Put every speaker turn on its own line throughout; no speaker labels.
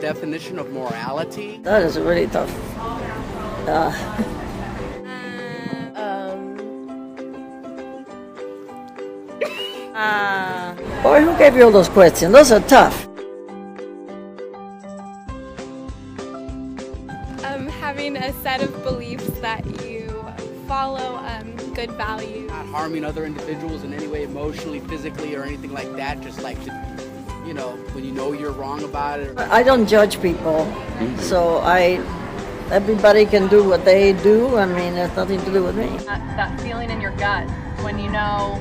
definition of morality?
That is really tough. Boy, who gave you all those questions? Those are tough.
Having a set of beliefs that you follow, good values.
Not harming other individuals in any way, emotionally, physically, or anything like that. Just like to, you know, when you know you're wrong about it.
I don't judge people, so everybody can do what they do. I mean, it's nothing to do with me.
That feeling in your gut when you know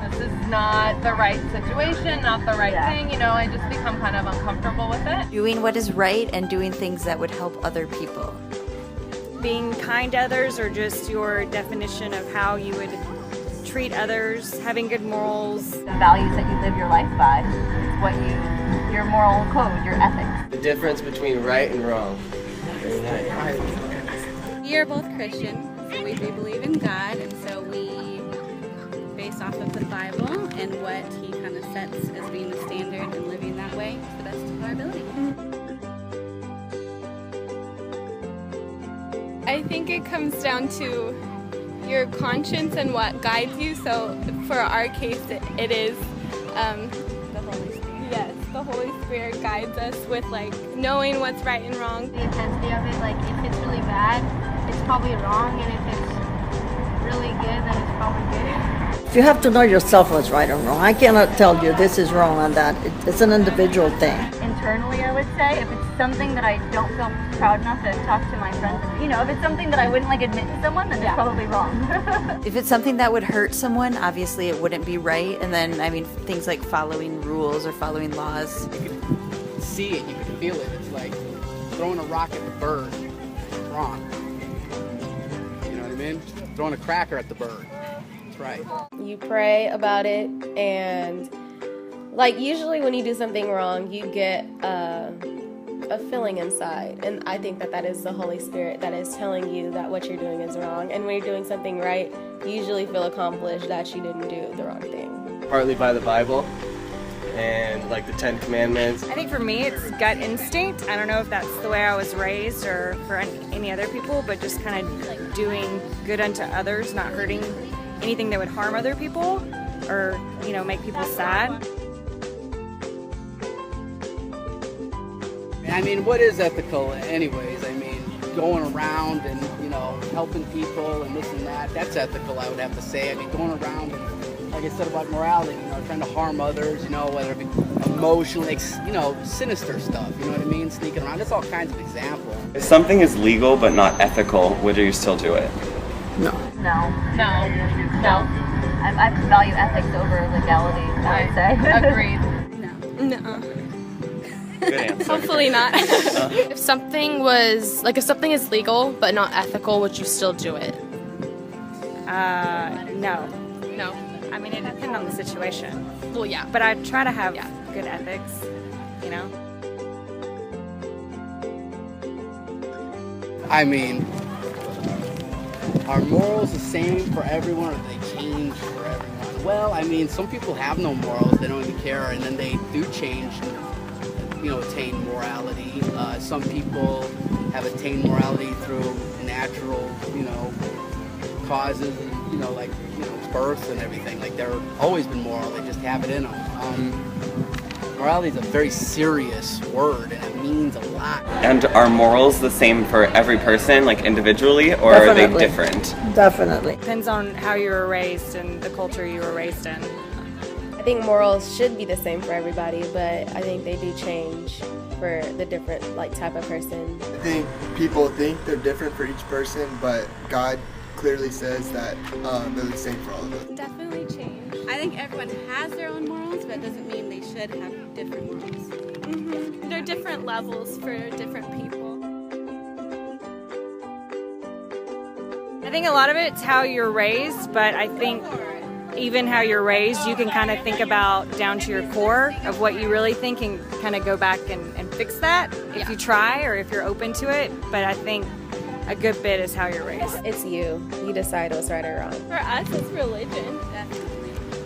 this is not the right situation, not the right thing, you know, I just become kind of uncomfortable with it.
Doing what is right and doing things that would help other people.
Being kind to others, or just your definition of how you would treat others, having good morals.
The values that you live your life by, it's what your moral code, your ethics.
The difference between right and wrong. Very nice.
We are both Christian, so we believe in God, and so we base off of the Bible and what He kind of sets as being the standard and living that way to the best of our ability. I think it comes down to your conscience and what guides you. So for our case, it is the Holy Spirit. Yes, the Holy Spirit guides us with like knowing what's right and wrong.
The intensity of it, like if it's really bad, it's probably wrong, and if it's really good, then it's probably good.
You have to know yourself what's right or wrong. I cannot tell you this is wrong and that. It's an individual thing.
Internally, I would say, if it's something that I don't feel proud enough to talk to my friends, you know, if it's something that I wouldn't like admit to someone, then it's probably wrong.
If it's something that would hurt someone, obviously it wouldn't be right. And then, I mean, things like following rules or following laws.
You can see it, you can feel it. It's like throwing a rock at the bird. It's wrong. You know what I mean? Throwing a cracker at the bird. That's right.
You pray about it, and like usually when you do something wrong, you get a feeling inside, and I think that is the Holy Spirit that is telling you that what you're doing is wrong. And when you're doing something right, you usually feel accomplished that you didn't do the wrong thing.
Partly by the Bible and like the Ten Commandments.
I think for me it's gut instinct. I don't know if that's the way I was raised or for any other people, but just kind of like doing good unto others, not hurting anything that would harm other people or, you know, make people sad.
I mean, what is ethical anyways? I mean, going around and, you know, helping people and this and that, that's ethical, I would have to say. I mean, going around and, like I said about morality, you know, trying to harm others, you know, whether it be emotionally, you know, sinister stuff, you know what I mean? Sneaking around, there's all kinds of examples.
If something is legal but not ethical, would you still do it?
No.
I value ethics over legality, I would say.
Agreed. No.
Good answer.
Hopefully not. If something is legal but not ethical, would you still do it?
No.
No.
I mean, it depends on the situation.
Well, yeah.
But I try to have good ethics, you know?
I mean, are morals the same for everyone, or do they change for everyone? Well, I mean, some people have no morals, they don't even care, and then they do change, you know, attain morality. Some people have attained morality through natural, you know, causes, and, you know, like, you know, birth and everything. Like, they're always been moral, they just have it in them. Morality is a very serious word, and it means a lot.
And are morals the same for every person, like individually, or are they different?
Definitely.
Depends on how you were raised and the culture you were raised in.
I think morals should be the same for everybody, but I think they do change for the different like type of person.
I think people think they're different for each person, but God clearly says that they're the same for all of us.
Definitely change.
I think everyone has their own morals, but it doesn't mean they should have different morals.
Mm-hmm. There are different levels for different people.
I think a lot of it's how you're raised, but I think even how you're raised, you can kind of think about down to your core of what you really think and kind of go back and fix that if you try or if you're open to it. But I think a good bit is how you're raised.
It's you. You decide what's right or wrong.
For us, it's religion.
Definitely.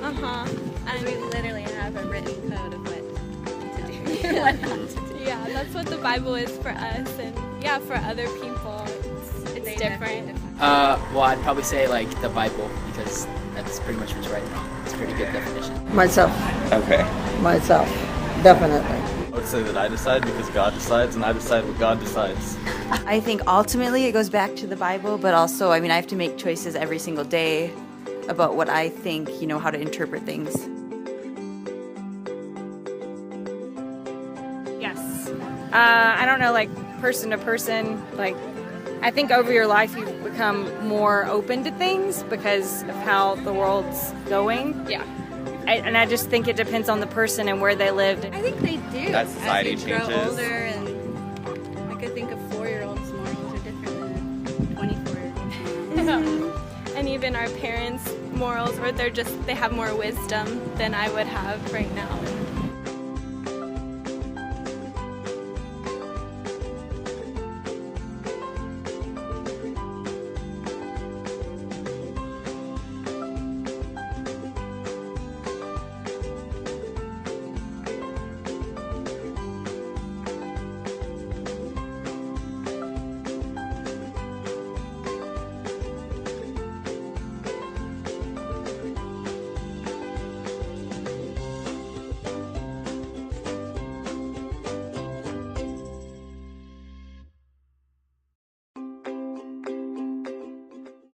And
we literally have a written code of what to do and what not to do.
Yeah, that's what the Bible is for us, and yeah, for other people, it's different.
Well, I'd probably say like the Bible, because that's pretty much what's right and wrong. It's a pretty good definition.
Myself.
Okay.
Myself. Definitely.
I would say that I decide because God decides, and I decide what God decides.
I think ultimately it goes back to the Bible, but also, I mean, I have to make choices every single day about what I think, you know, how to interpret things.
Yes. I don't know, like person to person, like I think over your life you become more open to things because of how the world's going.
Yeah.
And I just think it depends on the person and where they lived.
I think they do.
That society
as you grow
changes.
older, and like I think a 4-year-old's morals are different than a 24-year-old's.
And even our parents' morals, where they have more wisdom than I would have right now.